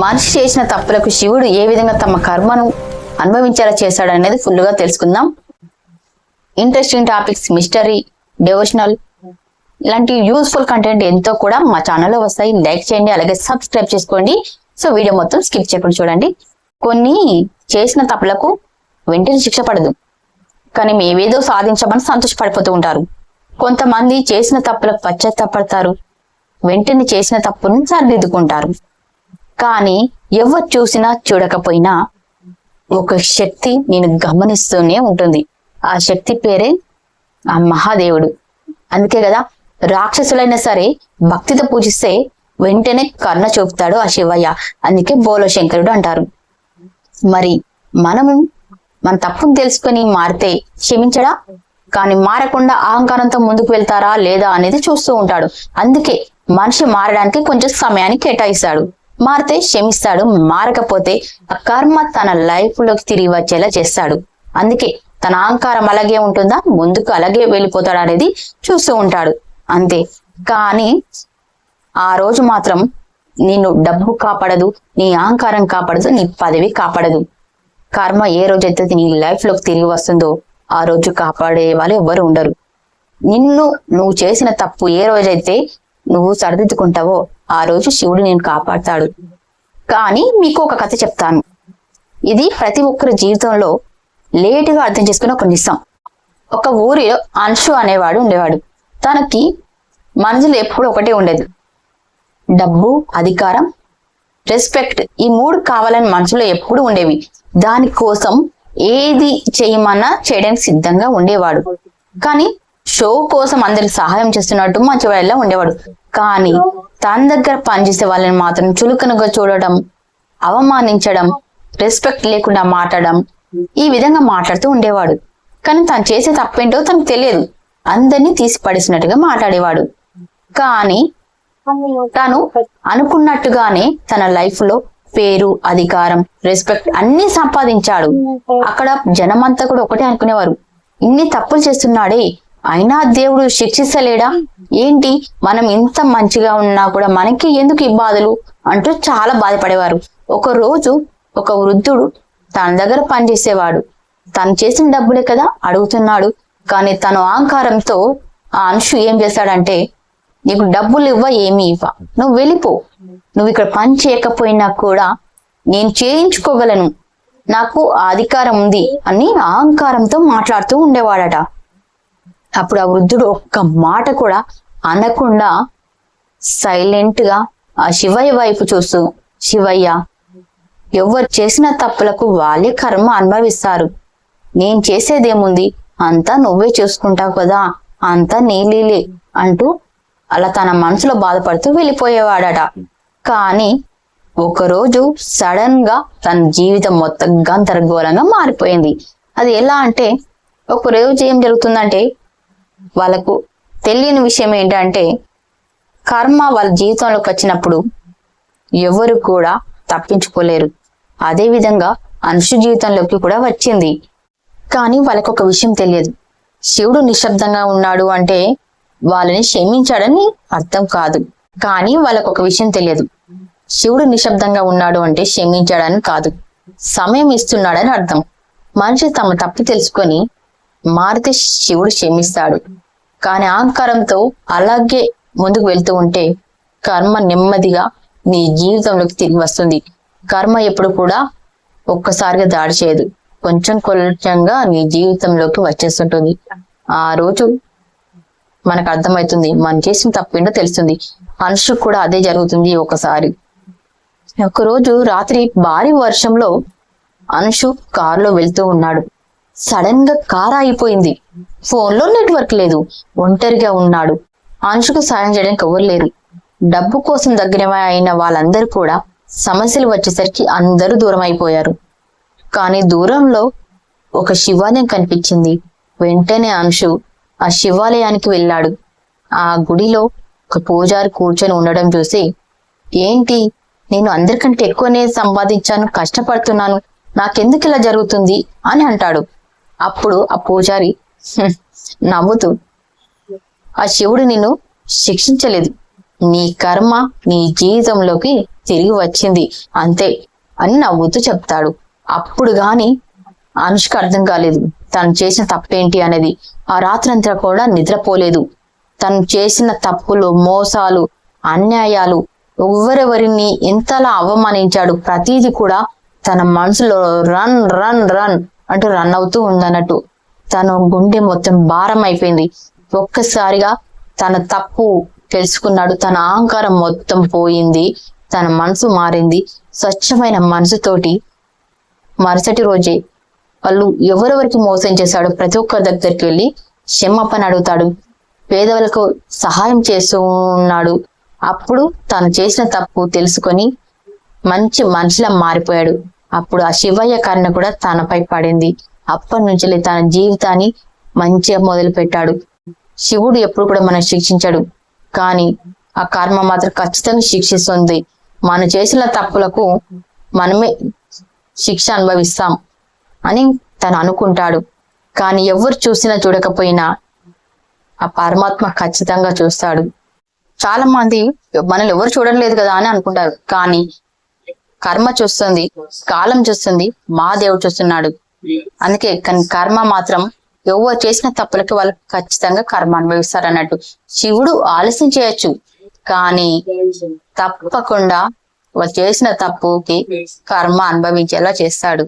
మనిషి చేసిన తప్పులకు శివుడు ఏ విధంగా తమ కర్మను అనుభవించేలా చేశాడు అనేది ఫుల్గా తెలుసుకుందాం. ఇంట్రెస్టింగ్ టాపిక్స్, మిస్టరీ, డివోషనల్ ఇలాంటి యూస్ఫుల్ కంటెంట్ ఎంతో కూడా మా ఛానల్లో వస్తాయి. లైక్ చేయండి, అలాగే సబ్స్క్రైబ్ చేసుకోండి. సో వీడియో మొత్తం స్కిప్ చేయకుండా చూడండి. కొన్ని చేసిన తప్పులకు వెంటనే శిక్ష పడదు, కానీ మేమేదో సాధించమని సంతోషపడిపోతూ ఉంటారు. కొంతమంది చేసిన తప్పులకు పశ్చాత్తాపడతారు, వెంటనే చేసిన తప్పును సరిదిద్దుకుంటారు. కానీ ఎవరు చూసినా చూడకపోయినా ఒక శక్తి నేను గమనిస్తూనే ఉంటుంది. ఆ శక్తి పేరే ఆ మహాదేవుడు. అందుకే కదా రాక్షసులైనా సరే భక్తితో పూజిస్తే వెంటనే కర్ణ చూపుతాడు ఆ శివయ్య. అందుకే బోలో శంకరుడు అంటారు. మరి మనము మన తప్పును తెలుసుకొని మారితే క్షమించడా? కానీ మారకుండా అహంకారంతో ముందుకు వెళ్తారా లేదా అనేది చూస్తూ ఉంటాడు. అందుకే మనిషి మారడానికి కొంచెం సమయాన్ని కేటాయిస్తాడు. మారితే క్షమిస్తాడు, మారకపోతే ఆ కర్మ తన లైఫ్ లోకి తిరిగి వచ్చేలా చేస్తాడు. అందుకే తన అహంకారం అలాగే ఉంటుందా, ముందుకు అలాగే వెళ్ళిపోతాడు అనేది చూస్తూ ఉంటాడు అంతే. కానీ ఆ రోజు మాత్రం నిన్ను డబ్బు కాపాడదు, నీ అహంకారం కాపాడదు, నీ పదవి కాపాడదు. కర్మ ఏ రోజైతే నీ లైఫ్ లోకి తిరిగి వస్తుందో ఆ రోజు కాపాడే వాళ్ళు ఎవ్వరు ఉండరు. నువ్వు చేసిన తప్పు ఏ రోజైతే నువ్వు సరిదిద్దుకుంటావో ఆ రోజు శివుడు నేను కాపాడతాడు. కానీ మీకు ఒక కథ చెప్తాను. ఇది ప్రతి ఒక్కరి జీవితంలో లేటుగా అర్థం చేసుకునే ఒక నిజం. ఒక ఊరిలో అంశు అనేవాడు ఉండేవాడు. తనకి మనసులో ఎప్పుడు ఒకటే ఉండేది, డబ్బు, అధికారం, రెస్పెక్ట్. ఈ మూడు కావాలని మనసులో ఎప్పుడు ఉండేవి. దానికోసం ఏది చేయమన్నా చేయడానికి సిద్ధంగా ఉండేవాడు. కానీ షో కోసం అందరికి సహాయం చేస్తున్నట్టు మంచివాళ్ళ ఉండేవాడు. కానీ తన దగ్గర పనిచేసే వాళ్ళని మాత్రం చులకనగా చూడడం, అవమానించడం, రెస్పెక్ట్ లేకుండా మాట్లాడడం, ఈ విధంగా మాట్లాడుతూ ఉండేవాడు. కానీ తను చేసే తప్పేంటో తనకు తెలియదు. అందరినీ తీసి పడేసినట్టుగా మాట్లాడేవాడు. కానీ తను అనుకున్నట్టుగానే తన లైఫ్ లో పేరు, అధికారం, రెస్పెక్ట్ అన్ని సంపాదించాడు. అక్కడ జనమంతా కూడా ఒకటే అనుకునేవారు, ఇన్ని తప్పులు చేస్తున్నాడే అయినా దేవుడు శిక్షిస్తలేడా ఏంటి, మనం ఇంత మంచిగా ఉన్నా కూడా మనకి ఎందుకు ఈ బాధలు అంటూ చాలా బాధపడేవారు. ఒక రోజు ఒక వృద్ధుడు తన దగ్గర పనిచేసేవాడు. తను చేసిన డబ్బులే కదా అడుగుతున్నాడు. కానీ తన అహంకారంతో ఆ అంశు ఏం చేశాడంటే, నీకు డబ్బులు ఏమి ఇవ్వ, నువ్వు వెళ్ళిపో, నువ్వు ఇక్కడ పని చేయకపోయినా కూడా నేను చేయించుకోగలను, నాకు ఆ అధికారం ఉంది అని అహంకారంతో మాట్లాడుతూ ఉండేవాడట. అప్పుడు ఆ వృద్ధుడు ఒక్క మాట కూడా అనకుండా సైలెంట్ గా ఆ శివయ్య వైపు చూస్తూ, శివయ్య, ఎవరు చేసిన తప్పులకు వాళ్ళే కర్మ అనుభవిస్తారు, నేను చేసేదేముంది, అంతా నువ్వే చూసుకుంటావు కదా, అంతా నీలీలే అంటూ అలా తన మనసులో బాధపడుతూ వెళ్ళిపోయేవాడట. కానీ ఒకరోజు సడన్ గా తన జీవితం మొత్తం గందరగోళంగా మారిపోయింది. అది ఎలా అంటే, ఒక రోజు ఏం జరుగుతుందంటే, వాళ్ళకు తెలియని విషయం ఏంటంటే, కర్మ వాళ్ళ జీవితంలోకి వచ్చినప్పుడు ఎవరు కూడా తప్పించుకోలేరు. అదే విధంగా అంశు జీవితంలోకి కూడా వచ్చింది. కానీ వాళ్ళకు ఒక విషయం తెలియదు, శివుడు నిశ్శబ్దంగా ఉన్నాడు అంటే వాళ్ళని క్షమించాడని అర్థం కాదు. కానీ వాళ్ళకు ఒక విషయం తెలియదు, శివుడు నిశ్శబ్దంగా ఉన్నాడు అంటే క్షమించాడని కాదు, సమయం ఇస్తున్నాడని అర్థం. మనిషి తమ తప్పు తెలుసుకొని మారితే శివుడు క్షమిస్తాడు. కానీ అహంకారంతో అలాగే ముందుకు వెళ్తూ ఉంటే కర్మ నెమ్మదిగా నీ జీవితంలోకి తిరిగి వస్తుంది. కర్మ ఎప్పుడు కూడా ఒక్కసారిగా దాడి చేయదు, కొంచెం కొంచెంగా నీ జీవితంలోకి వచ్చేస్తుంటుంది. ఆ రోజు మనకు అర్థమవుతుంది, మనం చేసిన తప్పేంటో తెలుస్తుంది. అంశు కూడా అదే జరుగుతుంది. ఒకరోజు రాత్రి భారీ వర్షంలో అంశు కారులో వెళ్తూ ఉన్నాడు. సడన్ గా కార్ ఆగిపోయింది. ఫోన్లో నెట్వర్క్ లేదు, ఒంటరిగా ఉన్నాడు. అంశుకు సాయం చేయడానికి ఎవరు లేరు. డబ్బు కోసం దగ్గర అయిన వాళ్ళందరూ కూడా సమస్యలు వచ్చేసరికి అందరూ దూరం అయిపోయారు. కానీ దూరంలో ఒక శివాలయం కనిపించింది. వెంటనే అంశు ఆ శివాలయానికి వెళ్ళాడు. ఆ గుడిలో ఒక పూజారి కూర్చొని ఉండడం చూసి, ఏంటి, నేను అందరికంటే ఎక్కువనే సంపాదించాను, కష్టపడుతున్నాను, నాకెందుకు ఇలా జరుగుతుంది అని అంటాడు. అప్పుడు ఆ పూజారి నవ్వుతూ, ఆ శివుడు నిన్ను శిక్షించలేదు, నీ కర్మ నీ జీవితంలోకి తిరిగి వచ్చింది అంతే అని నవ్వుతూ చెప్తాడు. అప్పుడు గాని అనుష్క అర్థం కాలేదు తను చేసిన తప్పేంటి అనేది. ఆ రాత్రంతా కూడా నిద్రపోలేదు. తను చేసిన తప్పులు, మోసాలు, అన్యాయాలు, ఎవరెవరిని ఎంతలా అవమానించాడు ప్రతిదీ కూడా తన మనసులో రన్ రన్ రన్ అంటూ రన్ అవుతూ ఉందన్నట్టు. తన గుండె మొత్తం భారం అయిపోయింది. ఒక్కసారిగా తన తప్పు తెలుసుకున్నాడు. తన అహంకారం మొత్తం పోయింది. తన మనసు మారింది. స్వచ్ఛమైన మనసుతోటి మరుసటి రోజే వాళ్ళు ఎవరెవరికి మోసం చేశాడో ప్రతి ఒక్కరి దగ్గరికి వెళ్ళి క్షమాపణ అడుగుతాడు. పేదవాళ్ళకు సహాయం చేస్తూ ఉన్నాడు. అప్పుడు తను చేసిన తప్పు తెలుసుకొని మంచి మనిషిలా మారిపోయాడు. అప్పుడు ఆ శివయ్య కరుణ కూడా తనపై పడింది. అప్పటి నుంచి తన జీవితాన్ని మంచిగా మొదలు పెట్టాడు. శివుడు ఎప్పుడు కూడా మనం శిక్షించాడు, కానీ ఆ కర్మ మాత్రం ఖచ్చితంగా శిక్షిస్తుంది. మనం చేసిన తప్పులకు మనమే శిక్ష అనుభవిస్తాం అని తను అనుకుంటాడు. కానీ ఎవరు చూసినా చూడకపోయినా ఆ పరమాత్మ ఖచ్చితంగా చూస్తాడు. చాలా మంది మనల్ని ఎవరు చూడలేదు కదా అని అనుకుంటారు, కానీ కర్మ చూస్తుంది, కాలం చూస్తుంది, మా దేవుడు చూస్తున్నాడు. అందుకే కానీ కర్మ మాత్రం ఎవరు చేసిన తప్పులకి వాళ్ళు ఖచ్చితంగా కర్మ అనుభవిస్తారు అన్నట్టు. శివుడు ఆలస్యం చేయొచ్చు, కానీ తప్పకుండా వాళ్ళు చేసిన తప్పుకి కర్మ అనుభవించేలా చేస్తాడు.